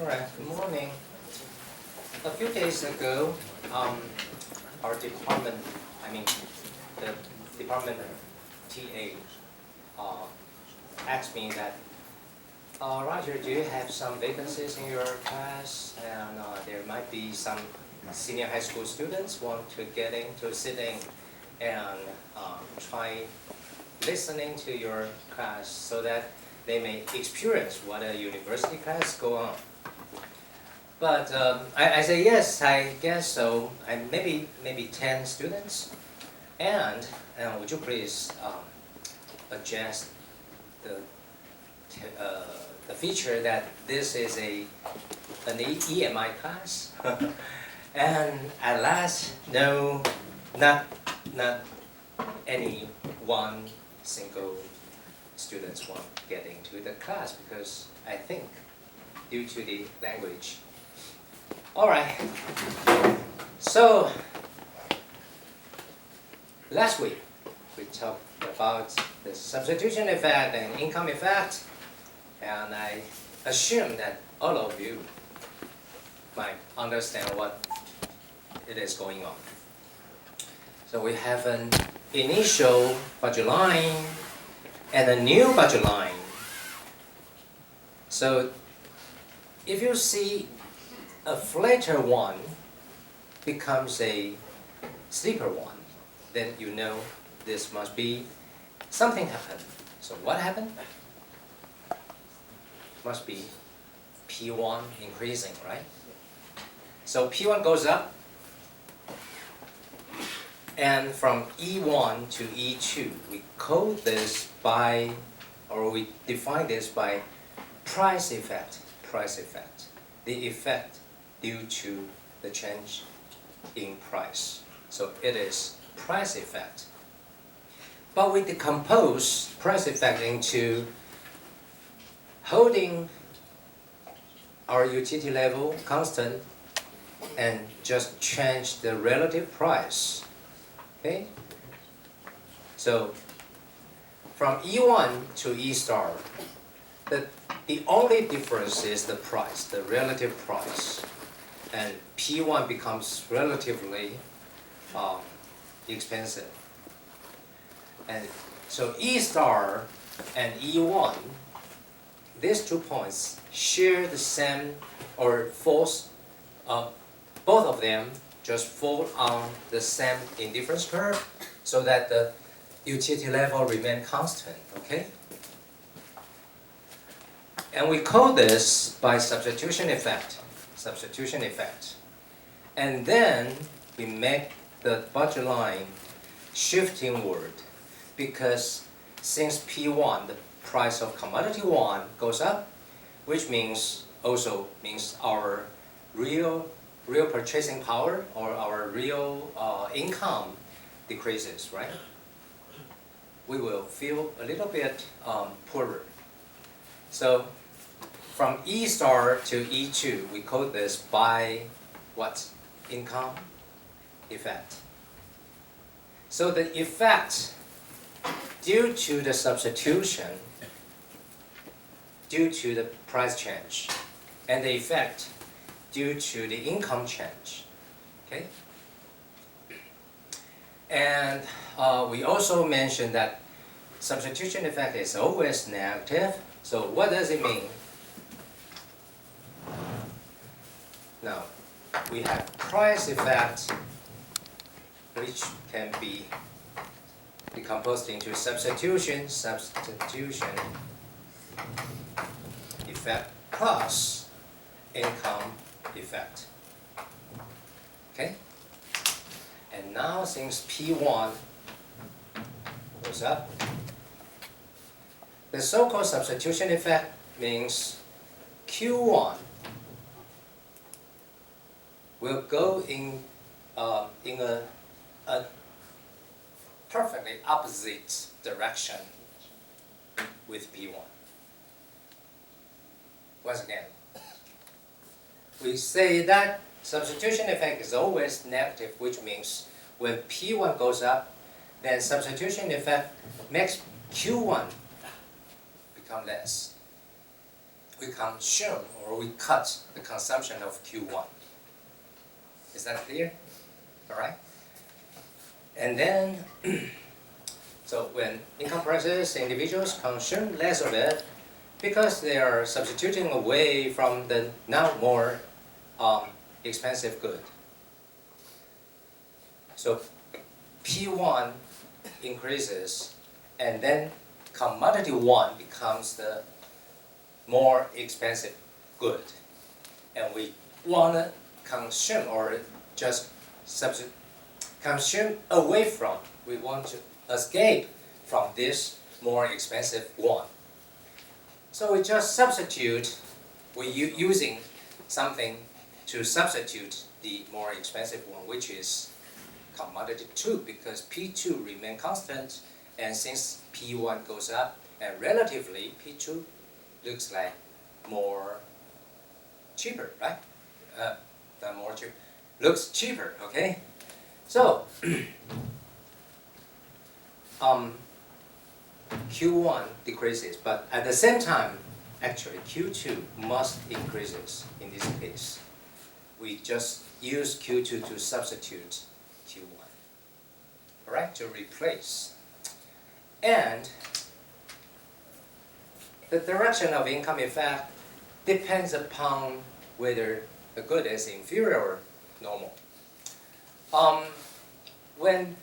All right, good morning. A few days ago, our department, the department TA, asked me that, Roger, do you have some vacancies in your class? And there might be some senior high school students want to get in to sit in and try listening to your class so that they may experience what a university class go on. But I say yes, I guess so. Maybe 10 students. And would you please adjust the feature that this is an EMI class? And at last, no, not any one single students want to get into the class because I think due to the language. All right. So last week we talked about the substitution effect and income effect, and I assume that all of you might understand what it is going on. So we have an initial budget line and a new budget line. So if you see a flatter one becomes a steeper one, then you know this must be something happened. So what happened? Must be P1 increasing, right? So P1 goes up, and from E1 to E2, we code this by, or we define this by price effect. Price effect. The effect due to the change in price. So it is price effect. But we decompose price effect into holding our utility level constant and just change the relative price. Okay? So from E1 to E star, the only difference is the price, the relative price. And P1 becomes relatively expensive. And so E star and E1, these 2 points share the same, or falls, both of them just fall on the same indifference curve so that the utility level remain constant, okay? And we call this by substitution effect. Substitution effect. And then we make the budget line shiftingward because since P1, the price of commodity 1 goes up, which means also means our real purchasing power or our real income decreases, right? We will feel a little bit poorer. So from E star to E2, we code this by what? Income effect. So the effect due to the substitution, due to the price change, and the effect due to the income change. Okay? And we also mentioned that substitution effect is always negative. So what does it mean? Now, we have price effect, which can be decomposed into substitution effect plus income effect. Okay? And now since P1 goes up, the so-called substitution effect means Q1 will go in a perfectly opposite direction with P1. Once again, we say that substitution effect is always negative, which means when P1 goes up, then substitution effect makes Q1 become less. we consume or we cut the consumption of Q1. Is that clear? All right. And then, so when income prices, individuals consume less of it because they are substituting away from the now more expensive good. So P1 increases, and then commodity 1 becomes the more expensive good. And we want to consume or just consume away from. We want to escape from this more expensive one. So we just substitute, we're using something to substitute the more expensive one, which is commodity 2, because P2 remain constant, and since P1 goes up, and relatively P2 looks like more cheaper, right? The more cheap looks cheaper, okay? So Q1 decreases, but at the same time, actually Q2 must increases in this case. We just use Q2 to substitute Q1, all right, to replace. And the direction of income effect depends upon whether the good is inferior or normal. When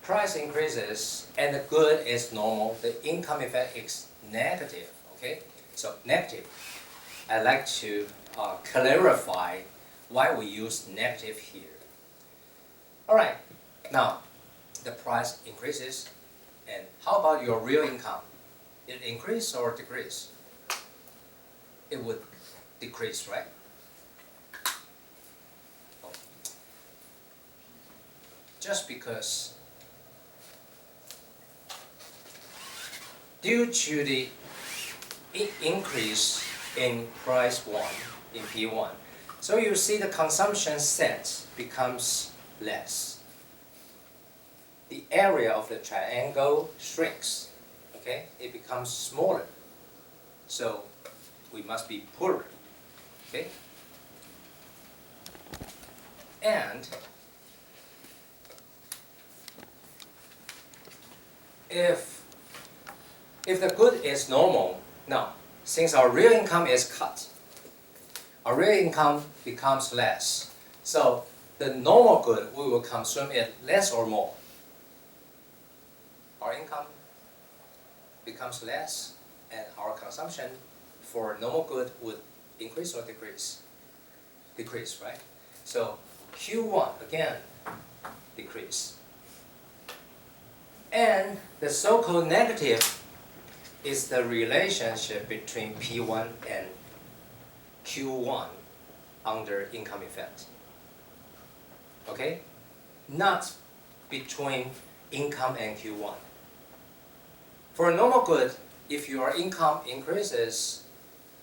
price increases and the good is normal, the income effect is negative, okay? So negative. I'd like to clarify why we use negative here. All right, now the price increases, and how about your real income? It increase or decrease? It would decrease, right? Just because due to the increase in price 1, in P1, so you see the consumption set becomes less. The area of the triangle shrinks, okay? It becomes smaller. So we must be poorer, okay? And if the good is normal, now, since our real income is cut, our real income becomes less. So the normal good, we will consume it less or more. Our income becomes less, and our consumption for normal good would increase or decrease? Decrease, right? So Q1, again, decrease. And the so-called negative is the relationship between P1 and Q1 under income effect. Okay? Not between income and Q1. For a normal good, if your income increases,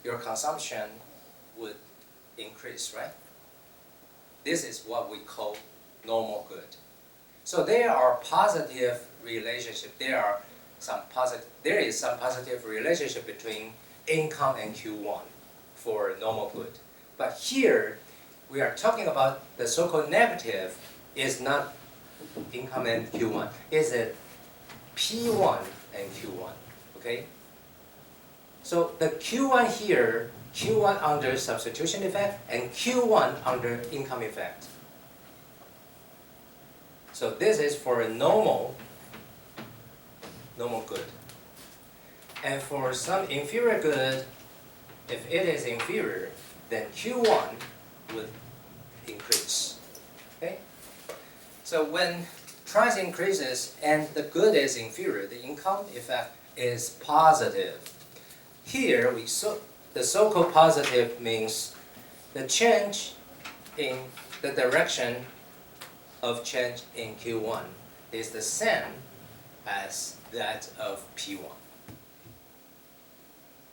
your consumption would increase, right? This is what we call normal good. So there are positive relationship. There is some positive relationship between income and Q1 for normal good. But here, we are talking about the so-called negative is not income and Q1. It's a P1 and Q1, okay? So the Q1 here, Q1 under substitution effect and Q1 under income effect. So this is for a normal good. And for some inferior good, if it is inferior, then Q1 would increase, okay? So when price increases and the good is inferior, the income effect is positive. Here, the so-called positive means the change in the direction of change in Q1 is the same as that of P1.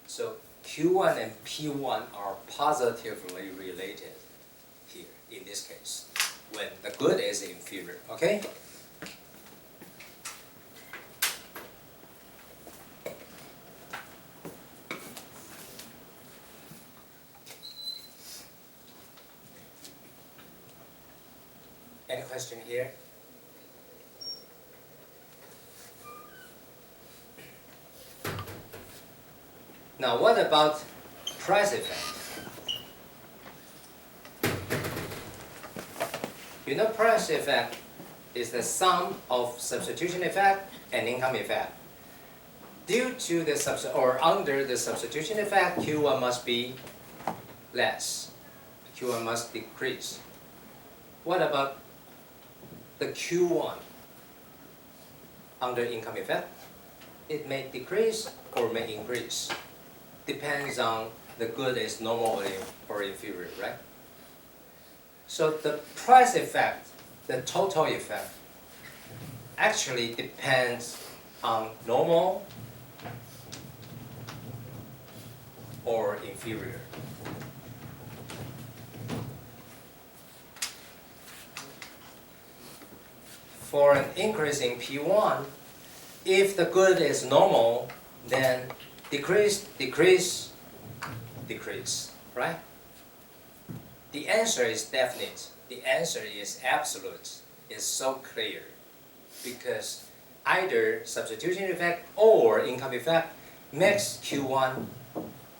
So Q1 and P1 are positively related here, in this case, when the good is inferior, okay? question here? Now, what about price effect? You know, price effect is the sum of substitution effect and income effect. Due to the under the substitution effect, Q1 must be less. Q1 must decrease. What about the Q1 under income effect? It may decrease or may increase. Depends on the good is normal or inferior, right? So the price effect, the total effect, actually depends on normal or inferior. For an increase in P1, if the good is normal, then decrease, decrease, decrease, right? The answer is definite. The answer is absolute. It's so clear. Because either substitution effect or income effect makes Q1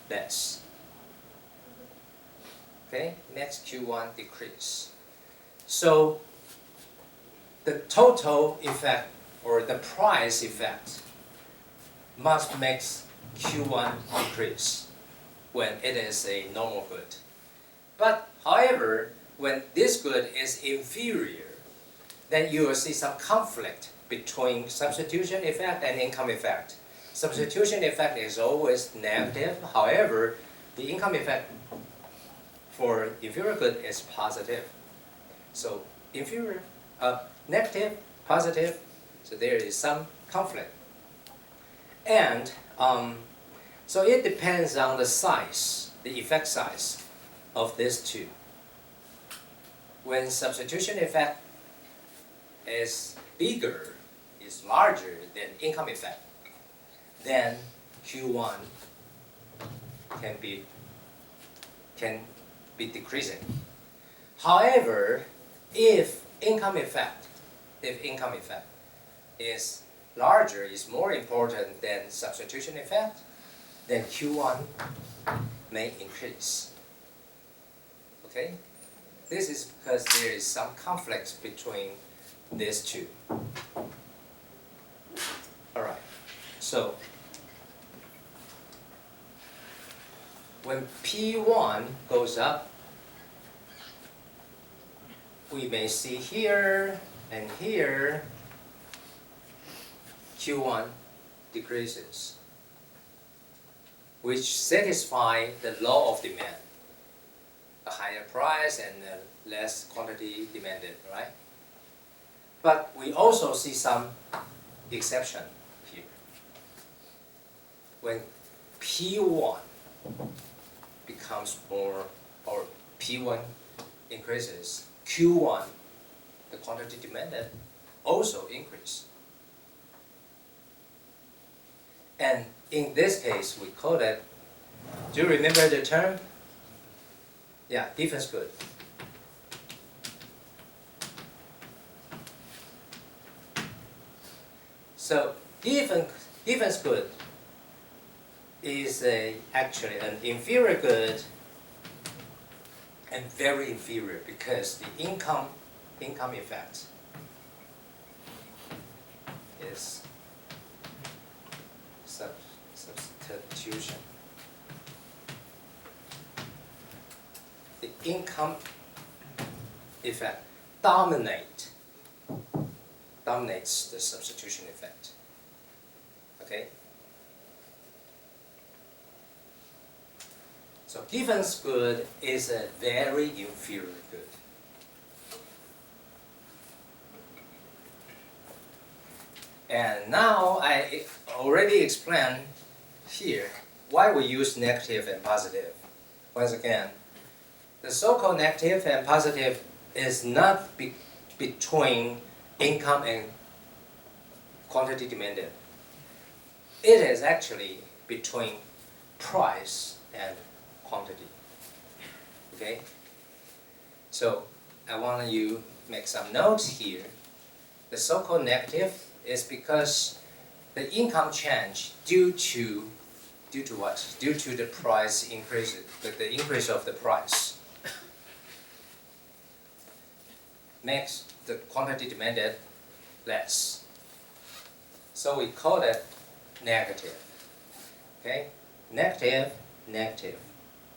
less. Okay, makes Q1 decrease. So the total effect or the price effect must make Q1 decrease when it is a normal good. But however, when this good is inferior, then you will see some conflict between substitution effect and income effect. Substitution effect is always negative. However, the income effect for inferior good is positive. So inferior, negative, positive, so there is some conflict. And so it depends on the size, the effect size of these two. When substitution effect is bigger, is larger than income effect, then Q1 can be decreasing. However, if income effect is larger, is more important than substitution effect, then Q1 may increase. Okay? This is because there is some conflict between these two. Alright, so when P1 goes up, we may see here and here Q1 decreases, which satisfy the law of demand. A higher price and less quantity demanded, right? But we also see some exception here. When P1 becomes more, or P1 increases, Q1, the quantity demanded, also increase. And in this case, we call that, do you remember the term? Yeah, defense good. So defense good is actually an inferior good and very inferior because the income effect is substitution. The income effect dominates the substitution effect. Okay? So defense good is a very inferior good. And now I already explained here why we use negative and positive. Once again, the so-called negative and positive is not between income and quantity demanded. It is actually between price and quantity. Okay? So I want you make some notes here. The so-called negative is because the income change due to what? Due to the price increase, the increase of the price makes the quantity demanded less. So we call it negative. Okay? Negative, negative.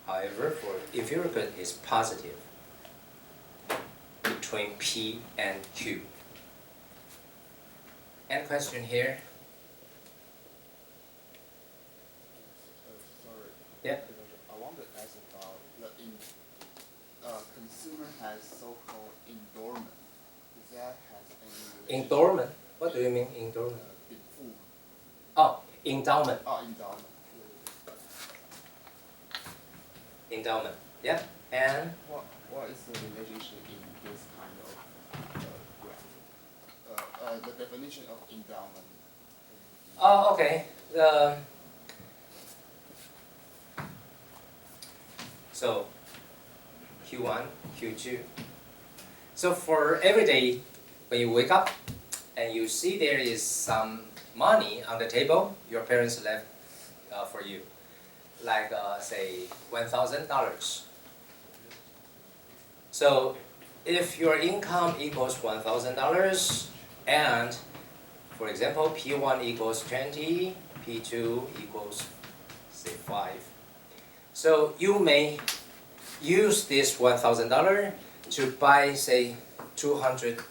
However, if your good is positive between P and Q. Any question here? Sorry. Yeah. I want to ask about the consumer has so-called endowment. Does that have any relation? Endowment? What do you mean endowment? 禀赋. Oh, endowment. Oh, endowment. Endowment. Yeah. And What is the relationship in this kind of graph? The definition of endowment. oh, okay. So Q1, Q2. So for every day, when you wake up and you see there is some money on the table, your parents left for you, like say $1,000. So if your income equals $1,000 and, for example, P1 equals 20, P2 equals say 5. So you may use this $1,000 to buy say 200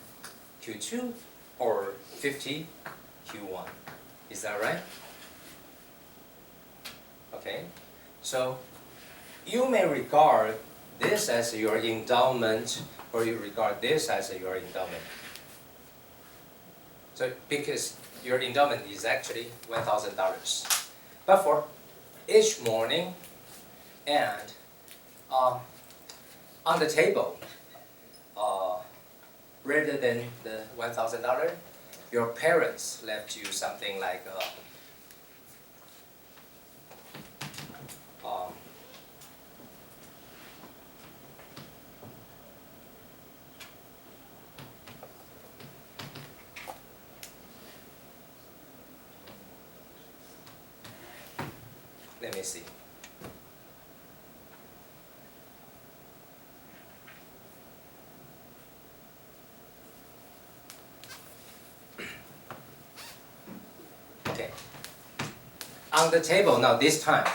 Q2 or 50 Q1. Is that right? Okay. So you may regard this as your endowment, or you regard this as your endowment. So because your endowment is actually $1,000. But for each morning and on the table, rather than the $1,000, your parents left you something like let me see. Okay. On the table, now this time,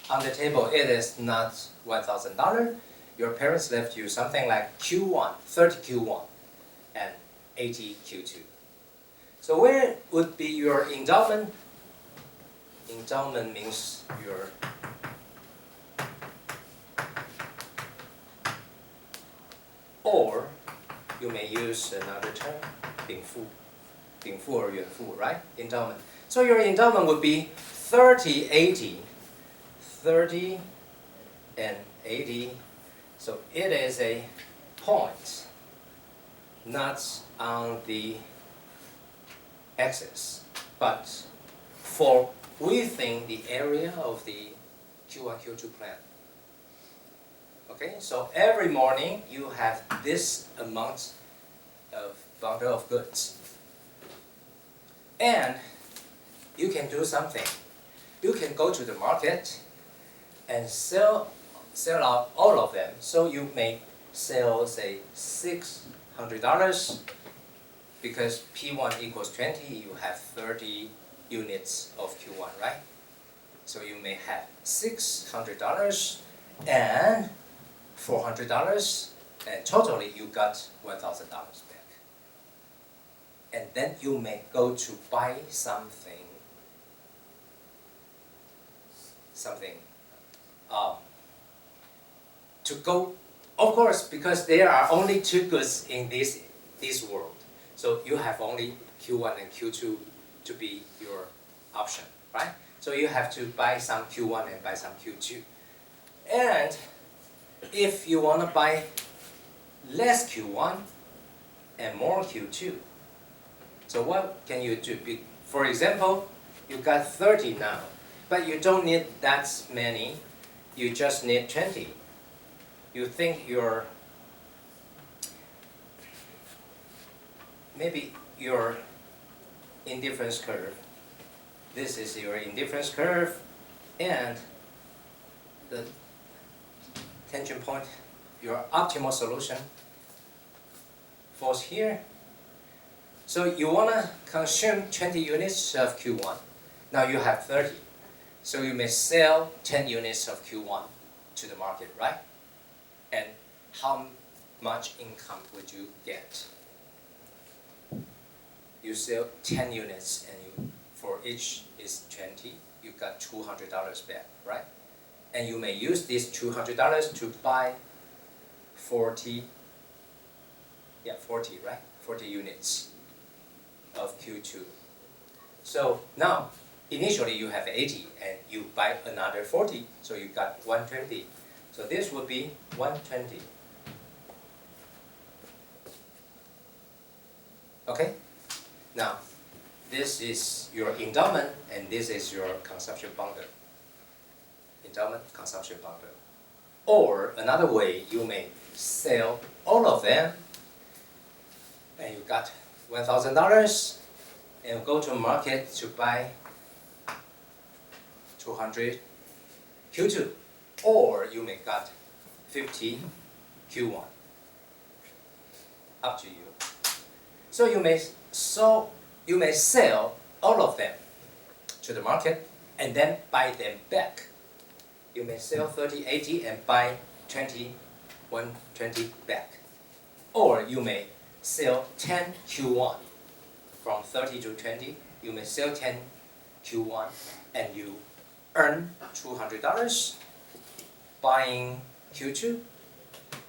on the table it is not $1,000. Your parents left you something like Q1, 30 Q1 and 80 Q2. So where would be your endowment? Endowment means your or you may use another term, 禀赋or 远付, right? Endowment. So your endowment would be 30, 80, 30 and 80. So it is a point, not on the axis, but for within the area of the Q1, Q2 plan. Okay, so every morning you have this amount of bundle of goods. And you can do something. You can go to the market and sell out all of them. So you may sell, say, $600 because P1 equals 20, you have 30 units of Q1, right? So you may have $600 and $400, and totally you got $1,000 back. And then you may go to buy something to go, of course, because there are only two goods in this world. So you have only Q1 and Q2 to be your option, right? So you have to buy some Q1 and buy some Q2. And if you want to buy less Q1 and more Q2, so what can you do? For example, you got 30 now, but you don't need that many, you just need 20. You think maybe your indifference curve. This is your indifference curve, and the tangent point, your optimal solution, falls here. So you want to consume 20 units of Q1. Now you have 30. So you may sell 10 units of Q1 to the market, right? And how much income would you get? You sell 10 units and for each is 20, you got $200 back, right? And you may use this $200 to buy 40, right? 40 units of Q2. So now, initially you have 80 and you buy another 40, so you got 120. So this would be 120. Okay? Now, this is your endowment and this is your consumption bundle. Endowment, consumption bundle. Or another way, you may sell all of them and you got $1,000 and go to market to buy 200 Q2. Or you may got 50 Q1. Up to you. So you may sell all of them to the market and then buy them back. You may sell 30, 80 and buy 20, 120 back. Or you may sell 10 Q1 from 30 to 20. You may sell 10 Q1 and you earn $200 buying Q2.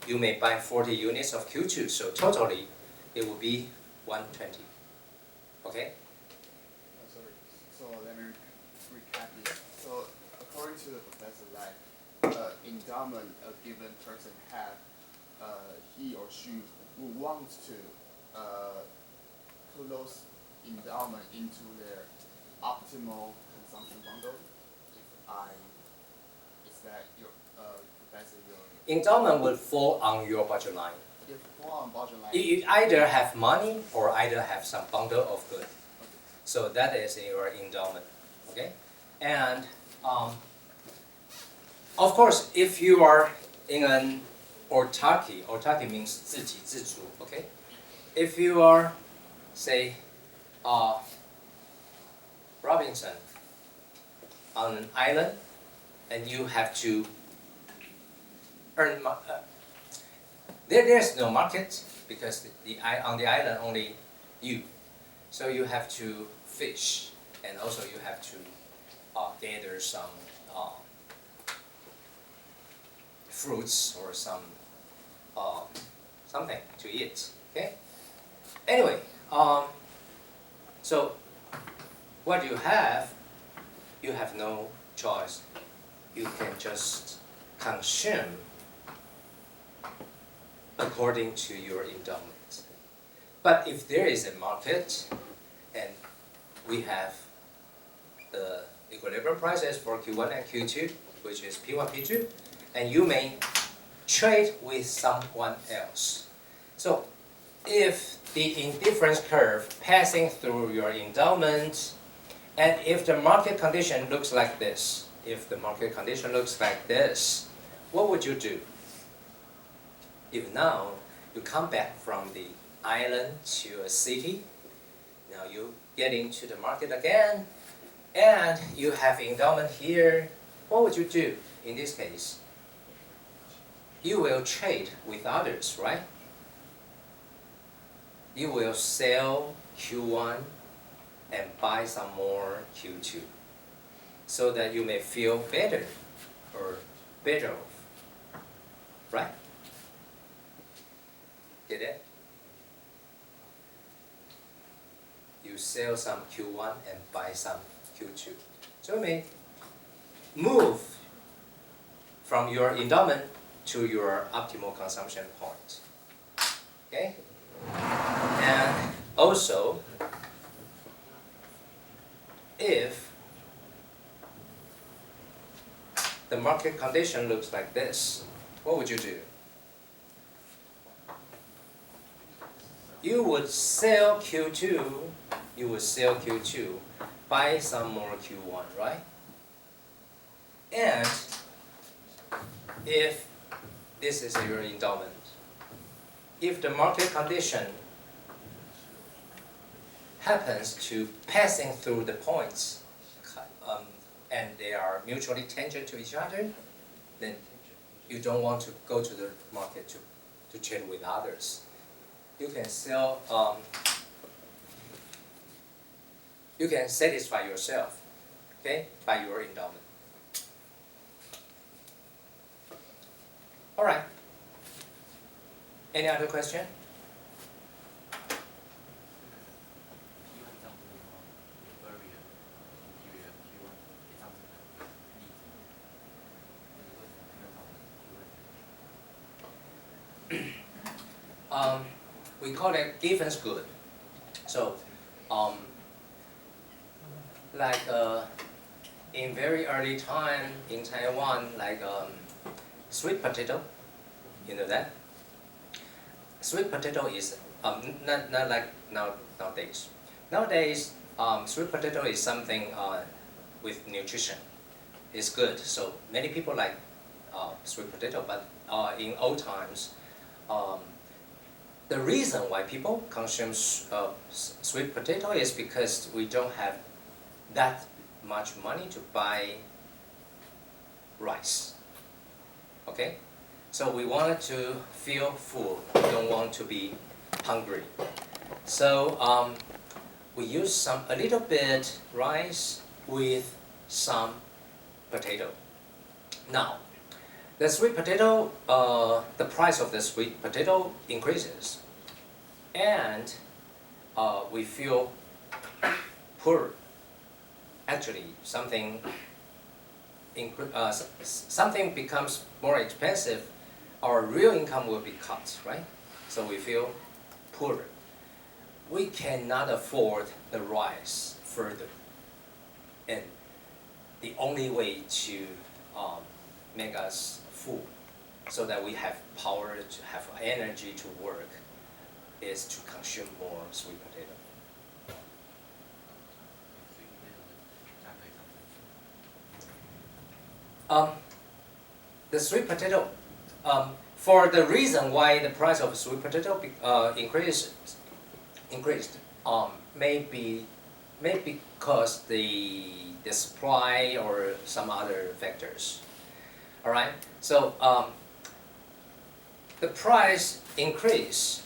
You may buy 40 units of Q2, so totally it will be 120. Okay? Sorry. So let me recap this. So according to the professor, like endowment a given person have, he or she would want to put those endowment into their optimal consumption bundle. Is that your professor your? Endowment will fall on your budget line. If fall on budget line. You either have money or either have some bundle of goods. Okay. So that is your endowment. Okay? And of course, if you are in an autarky means 自给自足, okay? If you are, say, Robinson on an island and you have to earn there's no market because on the island only you. So you have to fish and also you have to gather some fruits or some something to eat. Okay. Anyway, so what you have no choice. You can just consume according to your endowment. But if there is a market and we have the equilibrium prices for Q1 and Q2, which is P1, P2, and you may trade with someone else. So if the indifference curve passing through your endowment, and if the market condition looks like this, what would you do? If now you come back from the island to a city, now you get into the market again, and you have endowment here, what would you do in this case? You will trade with others, right? You will sell Q1 and buy some more Q2 so that you may feel better or better off, right? Get it? You sell some Q1 and buy some Q2. So you may move from your endowment to your optimal consumption point. Okay? And also, if the market condition looks like this, what would you do? you would sell Q2, buy some more Q1, right? And if this is your endowment, if the market condition happens to passing through the points, and they are mutually tangent to each other, then you don't want to go to the market to trade with others. You can sell, you can satisfy yourself, okay, by your endowment. All right. Any other question? We call it given's good. So, like in very early time in Taiwan, like sweet potato, you know that? Sweet potato is not like nowadays. Nowadays, sweet potato is something with nutrition. It's good, so many people like sweet potato. But in old times, the reason why people consume sweet potato is because we don't have that much money to buy rice. Okay? So we wanted to feel full, we don't want to be hungry. So we use a little bit rice with some potato. Now, the sweet potato, the price of the sweet potato increases, and we feel poor. Actually, something becomes more expensive, our real income will be cut, right? So we feel poorer. We cannot afford the rice further, and the only way to make us full, so that we have power to have energy to work, is to consume more sweet potato. The sweet potato, for the reason why the price of sweet potato increased, maybe because the supply or some other factors. All right. So the price increase,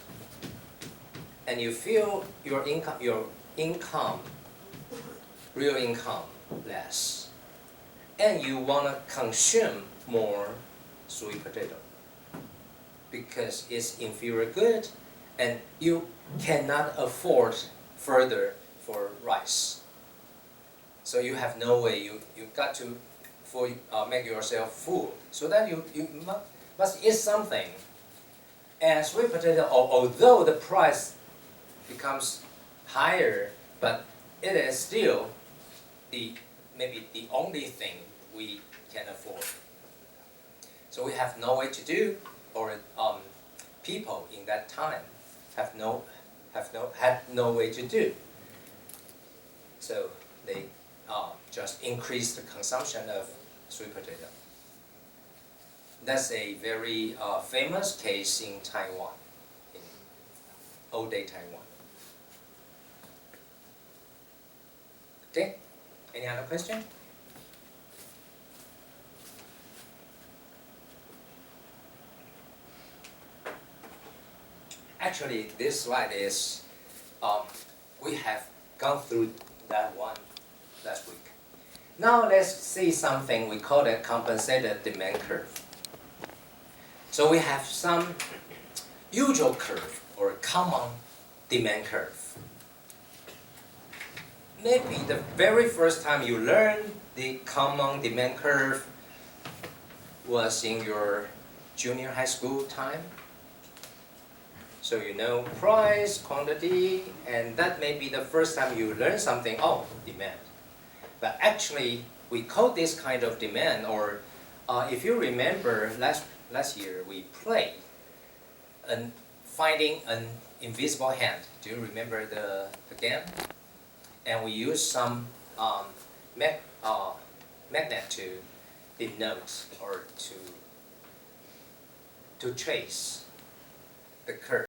and you feel your real income less, and you wanna consume more sweet potato because it's inferior good, and you cannot afford further for rice. So you have no way. You got to make yourself full, so that you must eat something. And sweet potato, although the price becomes higher, but it is still maybe the only thing we can afford. So we have no way to do, or people in that time had no way to do. So they just increase the consumption of sweet potato. That's a very famous case in Taiwan, in old day Taiwan. Okay, any other question? Actually, this slide is, we have gone through that one last week. Now let's see something we call a compensated demand curve. So we have some usual curve or common demand curve. Maybe the very first time you learned the common demand curve was in your junior high school time. So you know price, quantity, and that may be the first time you learn something, demand. But actually, we call this kind of demand, or if you remember last year, we played a finding an invisible hand. Do you remember the game? And we use some magnet to denote or to trace the curve.